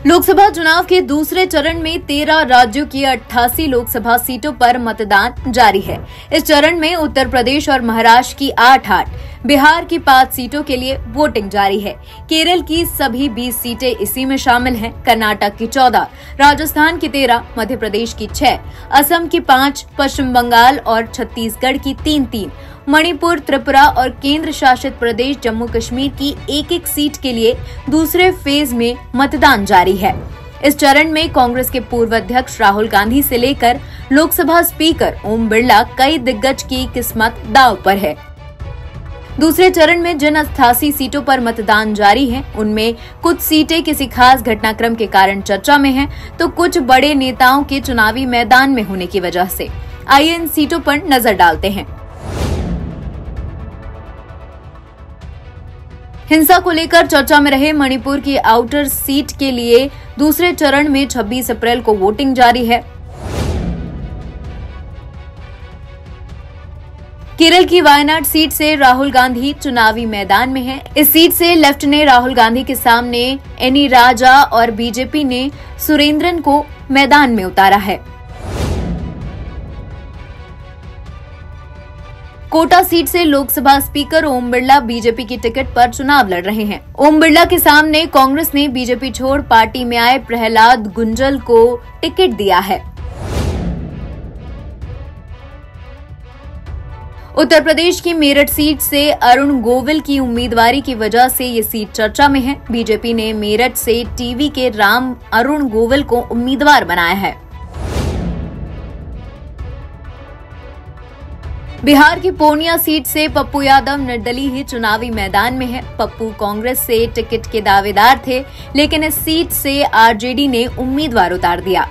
लोकसभा चुनाव के दूसरे चरण में 13 राज्यों की 88 लोकसभा सीटों पर मतदान जारी है। इस चरण में उत्तर प्रदेश और महाराष्ट्र की 8, बिहार की 5 सीटों के लिए वोटिंग जारी है। केरल की सभी 20 सीटें इसी में शामिल हैं। कर्नाटक की 14, राजस्थान की 13, मध्य प्रदेश की 6, असम की 5, पश्चिम बंगाल और छत्तीसगढ़ की 3, मणिपुर, त्रिपुरा और केंद्र शासित प्रदेश जम्मू कश्मीर की 1 सीट के लिए दूसरे फेज में मतदान जारी है। इस चरण में कांग्रेस के पूर्व अध्यक्ष राहुल गांधी से लेकर लोकसभा स्पीकर ओम बिरला कई दिग्गज की किस्मत दांव पर है। दूसरे चरण में जिन 88 सीटों पर मतदान जारी है, उनमें कुछ सीटें किसी खास घटनाक्रम के कारण चर्चा में हैं, तो कुछ बड़े नेताओं के चुनावी मैदान में होने की वजह से। आइए इन सीटों पर नजर डालते हैं। हिंसा को लेकर चर्चा में रहे मणिपुर की आउटर सीट के लिए दूसरे चरण में 26 अप्रैल को वोटिंग जारी है। केरल की वायनाड सीट से राहुल गांधी चुनावी मैदान में हैं। इस सीट से लेफ्ट ने राहुल गांधी के सामने एनी राजा और बीजेपी ने सुरेंद्रन को मैदान में उतारा है। कोटा सीट से लोकसभा स्पीकर ओम बिरला बीजेपी की टिकट पर चुनाव लड़ रहे हैं। ओम बिरला के सामने कांग्रेस ने बीजेपी छोड़ पार्टी में आए प्रहलाद गुंजल को टिकट दिया है। उत्तर प्रदेश की मेरठ सीट से अरुण गोविल की उम्मीदवारी की वजह से ये सीट चर्चा में है। बीजेपी ने मेरठ से टीवी के राम अरुण गोविल को उम्मीदवार बनाया है। बिहार की पूर्णिया सीट से पप्पू यादव निर्दलीय ही चुनावी मैदान में है। पप्पू कांग्रेस से टिकट के दावेदार थे, लेकिन इस सीट से आरजेडी ने उम्मीदवार उतार दिया।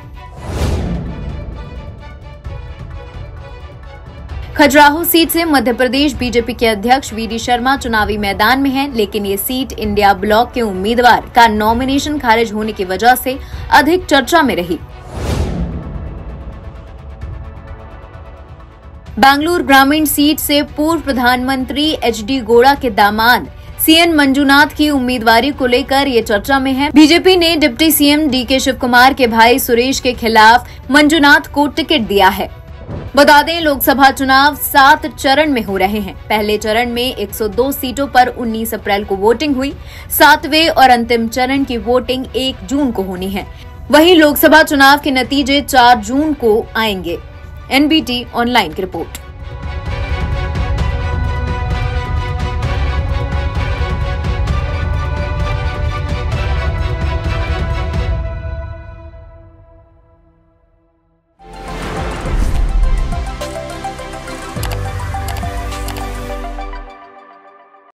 खजुराहो सीट से मध्य प्रदेश बीजेपी के अध्यक्ष वीडी शर्मा चुनावी मैदान में हैं, लेकिन ये सीट इंडिया ब्लॉक के उम्मीदवार का नॉमिनेशन खारिज होने की वजह से अधिक चर्चा में रही। बेंगलुरु ग्रामीण सीट से पूर्व प्रधानमंत्री एचडी गौड़ा के दामाद सीएन मंजुनाथ की उम्मीदवारी को लेकर ये चर्चा में है। बीजेपी ने deputy CM DK Shiv Kumar के भाई सुरेश के खिलाफ मंजुनाथ को टिकट दिया है। बता दें, लोकसभा चुनाव 7 चरण में हो रहे हैं। पहले चरण में 102 सीटों पर 19 अप्रैल को वोटिंग हुई। 7वें और अंतिम चरण की वोटिंग 1 जून को होनी है। वहीं लोकसभा चुनाव के नतीजे 4 जून को आएंगे। एनबीटी ऑनलाइन की रिपोर्ट।